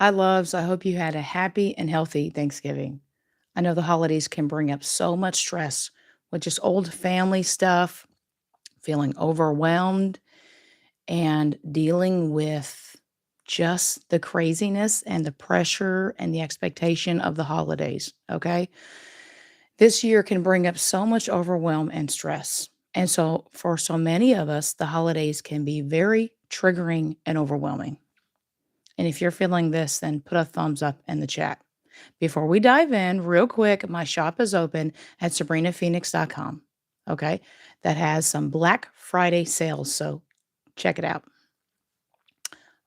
Hi, loves. I hope you had a happy and healthy Thanksgiving. I know the holidays can bring up so much stress with just old family stuff, feeling overwhelmed, and dealing with just the craziness and the pressure and the expectation of the holidays. Okay. This year can bring up so much overwhelm and stress. And so, for so many of us, the holidays can be very triggering and overwhelming. And if you're feeling this, then put a thumbs up in the chat. Before we dive in, real quick, my shop is open at sabrinaphoenix.com. Okay. That has some Black Friday sales. So check it out.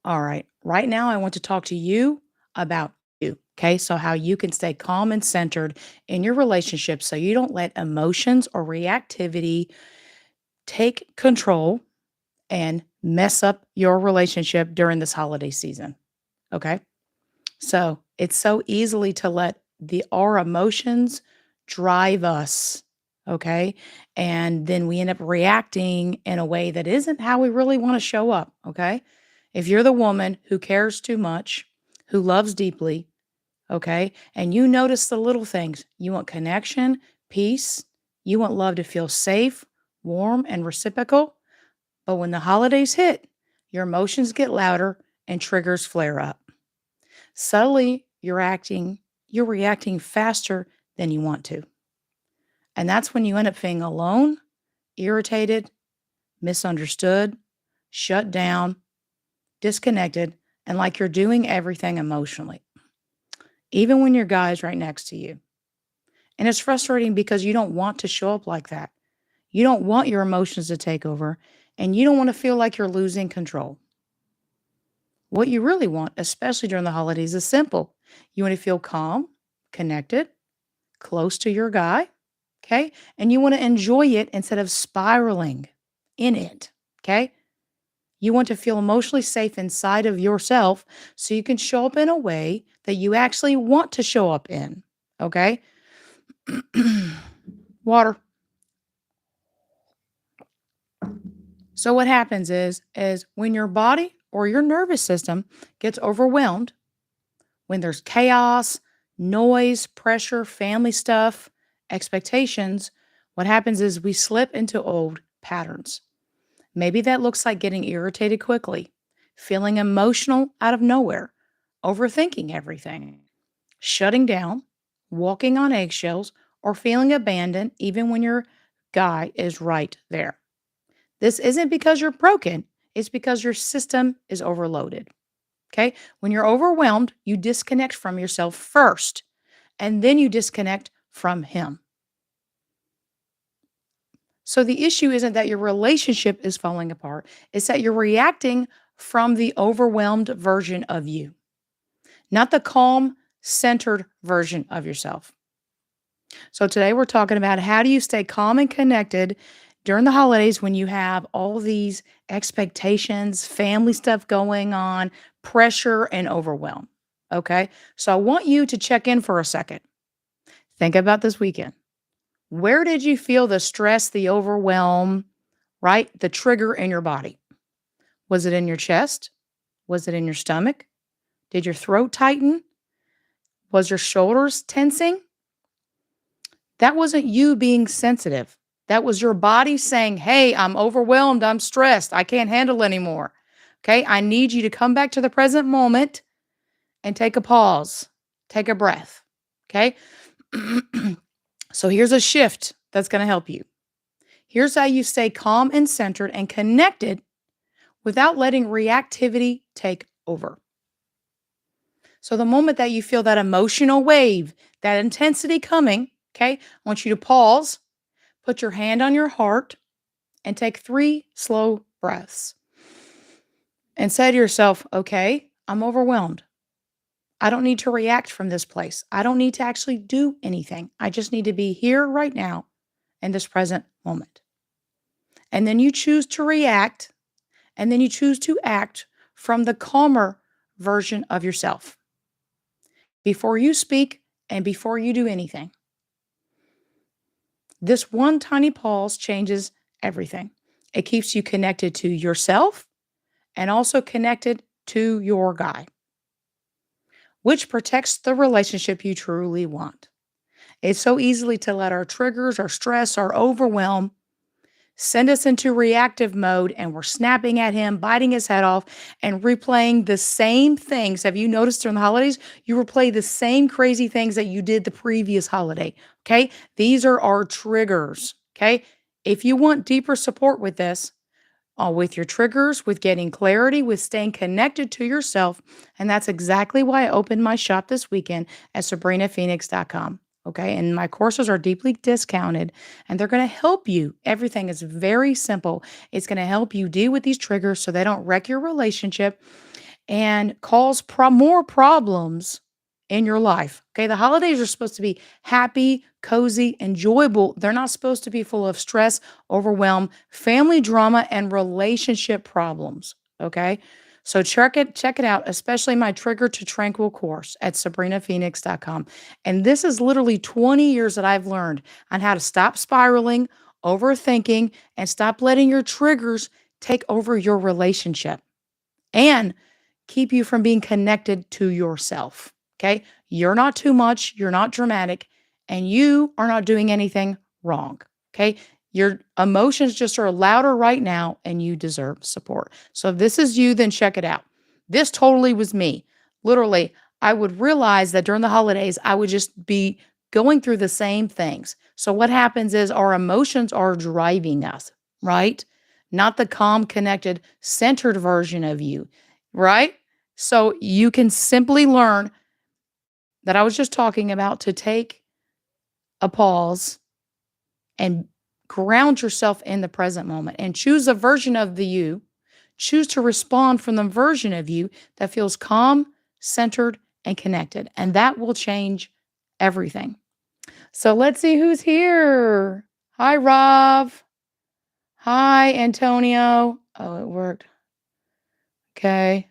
All right. Right now, I want to talk to you about you. Okay. So, how you can stay calm and centered in your relationship so you don't let emotions or reactivity take control and mess up your relationship during this holiday season. Okay. So it's so easily to let our emotions drive us, okay? And then we end up reacting in a way that isn't how we really want to show up, okay? If you're the woman who cares too much, who loves deeply, okay? And you notice the little things. You want connection, peace, you want love to feel safe, warm, and reciprocal. But when the holidays hit, your emotions get louder and triggers flare up. Subtly, you're reacting faster than you want to. And that's when you end up feeling alone, irritated, misunderstood, shut down, disconnected, and like you're doing everything emotionally, even when your guy is right next to you. And it's frustrating because you don't want to show up like that. You don't want your emotions to take over, and you don't want to feel like you're losing control. What you really want, especially during the holidays, is simple. You want to feel calm, connected, close to your guy, okay? And you want to enjoy it instead of spiraling in it, okay? You want to feel emotionally safe inside of yourself so you can show up in a way that you actually want to show up in, okay? Water. So what happens is when your body or your nervous system gets overwhelmed, when there's chaos, noise, pressure, family stuff, expectations, what happens is we slip into old patterns. Maybe that looks like getting irritated quickly, feeling emotional out of nowhere, overthinking everything, shutting down, walking on eggshells, or feeling abandoned even when your guy is right there. This isn't because you're broken, it's because your system is overloaded. Okay. When you're overwhelmed, you disconnect from yourself first, and then you disconnect from him. So the issue isn't that your relationship is falling apart, it's that you're reacting from the overwhelmed version of you, not the calm, centered version of yourself. So today we're talking about how do you stay calm and connected during the holidays when you have all these expectations, family stuff going on, pressure, and overwhelm. Okay. So I want you to check in for a second. Think about this weekend. Where did you feel the stress, the overwhelm, right? The trigger in your body? Was it in your chest? Was it in your stomach? Did your throat tighten? Was your shoulders tensing? That wasn't you being sensitive. That was your body saying, "Hey, I'm overwhelmed. I'm stressed. I can't handle anymore." Okay. I need you to come back to the present moment and take a pause, take a breath. Okay. So here's a shift that's going to help you. Here's how you stay calm and centered and connected without letting reactivity take over. So, the moment that you feel that emotional wave, that intensity coming, okay, I want you to pause, put your hand on your heart, and take 3 slow breaths. And say to yourself, okay, I'm overwhelmed. I don't need to react from this place. I don't need to actually do anything. I just need to be here right now in this present moment. And then you choose to react, and then you choose to act from the calmer version of yourself before you speak and before you do anything. This one tiny pause changes everything. It keeps you connected to yourself and also connected to your guy. which protects the relationship you truly want. It's so easily to let our triggers, our stress, our overwhelm send us into reactive mode and we're snapping at him, biting his head off, and replaying the same things. Have you noticed during the holidays? You replay the same crazy things that you did the previous holiday. Okay. These are our triggers. Okay. If you want deeper support with this, with your triggers, with getting clarity, with staying connected to yourself. And that's exactly why I opened my shop this weekend at sabrinaphoenix.com. Okay. And my courses are deeply discounted and they're going to help you. Everything is very simple. It's going to help you deal with these triggers so they don't wreck your relationship and cause more problems in your life. Okay. The holidays are supposed to be happy, cozy, enjoyable. They're not supposed to be full of stress, overwhelm, family drama, and relationship problems. Okay. So check it out, especially my Trigger to Tranquil course at sabrinaphoenix.com. And this is literally 20 years that I've learned on how to stop spiraling, overthinking, and stop letting your triggers take over your relationship. And keep you from being connected to yourself. Okay. You're not too much. You're not dramatic and you are not doing anything wrong. Okay. Your emotions just are louder right now and you deserve support. So if this is you, then check it out. This totally was me. Literally, I would realize that during the holidays, I would just be going through the same things. So what happens is our emotions are driving us, right? Not the calm, connected, centered version of you, right? So you can simply learn that I was just talking about to take a pause and ground yourself in the present moment and choose a version of the you. Choose to respond from the version of you that feels calm, centered, and connected. And that will change everything. So let's see who's here. Hi, Rob. Hi, Antonio. Oh, it worked. Okay.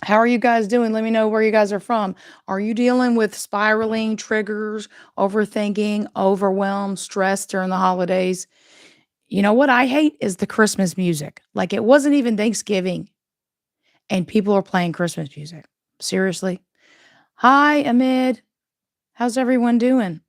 How are you guys doing? Let me know where you guys are from. Are you dealing with spiraling triggers, overthinking, overwhelm, stress during the holidays? You know what I hate is the Christmas music. Like it wasn't even Thanksgiving and people are playing Christmas music. Seriously. Hi, Amid. How's everyone doing?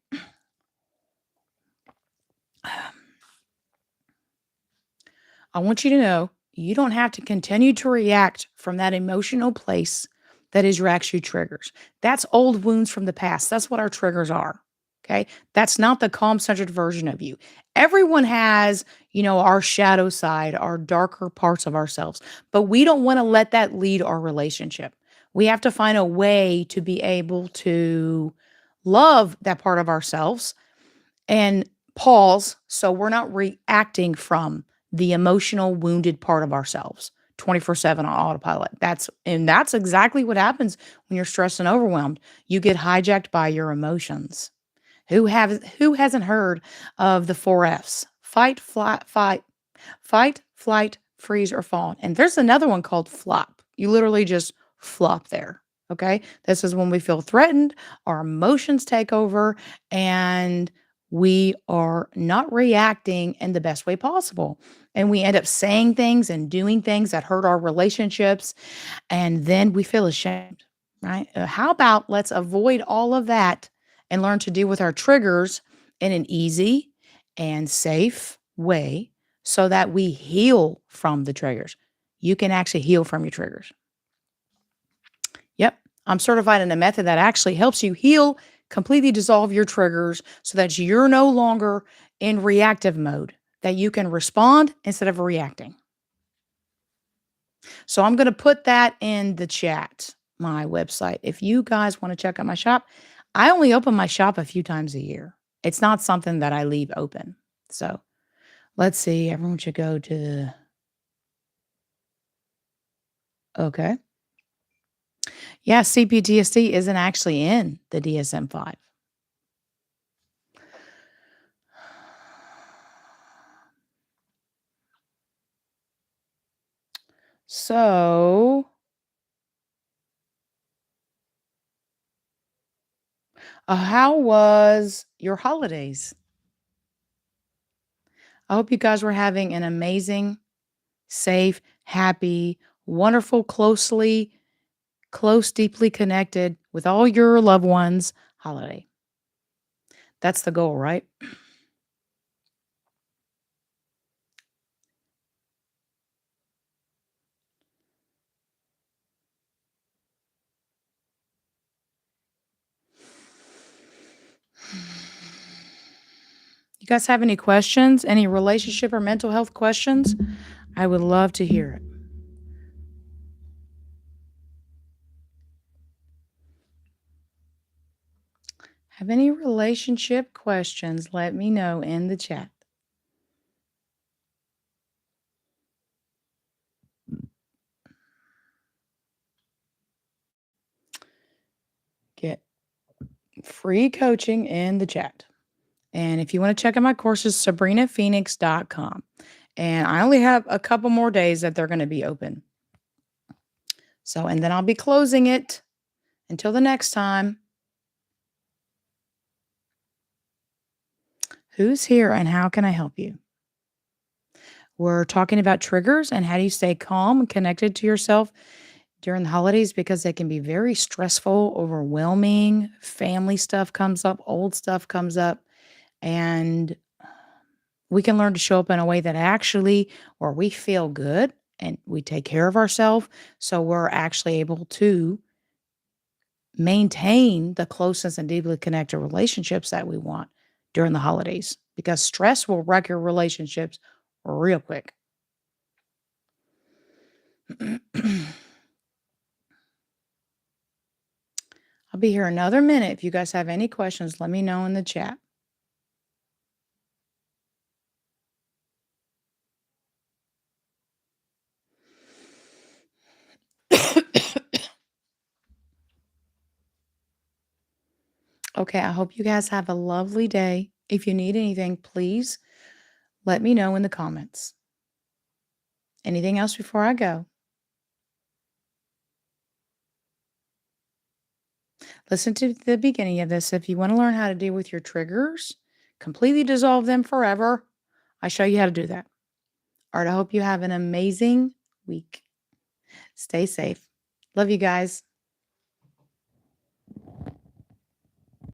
I want you to know you don't have to continue to react from that emotional place that is your actual triggers. That's old wounds from the past. That's what our triggers are. Okay. That's not the calm centered version of you. Everyone has, our shadow side, our darker parts of ourselves, but we don't want to let that lead our relationship. We have to find a way to be able to love that part of ourselves and pause so we're not reacting from the emotional wounded part of ourselves 24/7 on autopilot. That's exactly what happens when you're stressed and overwhelmed. You get hijacked by your emotions. Who hasn't heard of the 4 Fs? Fight, flight, freeze, or fawn. And there's another one called flop. You literally just flop there. Okay. This is when we feel threatened, our emotions take over, and we are not reacting in the best way possible. And we end up saying things and doing things that hurt our relationships. And then we feel ashamed, right? How about let's avoid all of that and learn to deal with our triggers in an easy and safe way so that we heal from the triggers. You can actually heal from your triggers. Yep. I'm certified in a method that actually helps you heal, completely dissolve your triggers so that you're no longer in reactive mode, that you can respond instead of reacting. So I'm going to put that in the chat, my website. If you guys want to check out my shop, I only open my shop a few times a year. It's not something that I leave open. So let's see. Everyone should go to the. Okay. Yeah, CPTSD isn't actually in the DSM-5. So, how was your holidays? I hope you guys were having an amazing, safe, happy, wonderful, closely close, deeply connected with all your loved ones holiday. That's the goal, right? You guys have any questions? Any relationship or mental health questions? I would love to hear it. Have any relationship questions? Let me know in the chat. Get free coaching in the chat. And if you want to check out my courses, sabrinaphoenix.com. And I only have a couple more days that they're going to be open. So, and then I'll be closing it until the next time. Who's here and how can I help you? We're talking about triggers and how do you stay calm and connected to yourself during the holidays because they can be very stressful, overwhelming. Family stuff comes up, old stuff comes up, and we can learn to show up in a way that actually where we feel good and we take care of ourselves so we're actually able to maintain the closeness and deeply connected relationships that we want during the holidays because stress will wreck your relationships real quick. I'll be here another minute. If you guys have any questions, let me know in the chat. Okay, I hope you guys have a lovely day. If you need anything, please let me know in the comments. Anything else before I go? Listen to the beginning of this. If you want to learn how to deal with your triggers, completely dissolve them forever, I show you how to do that. All right, I hope you have an amazing week. Stay safe. Love you guys.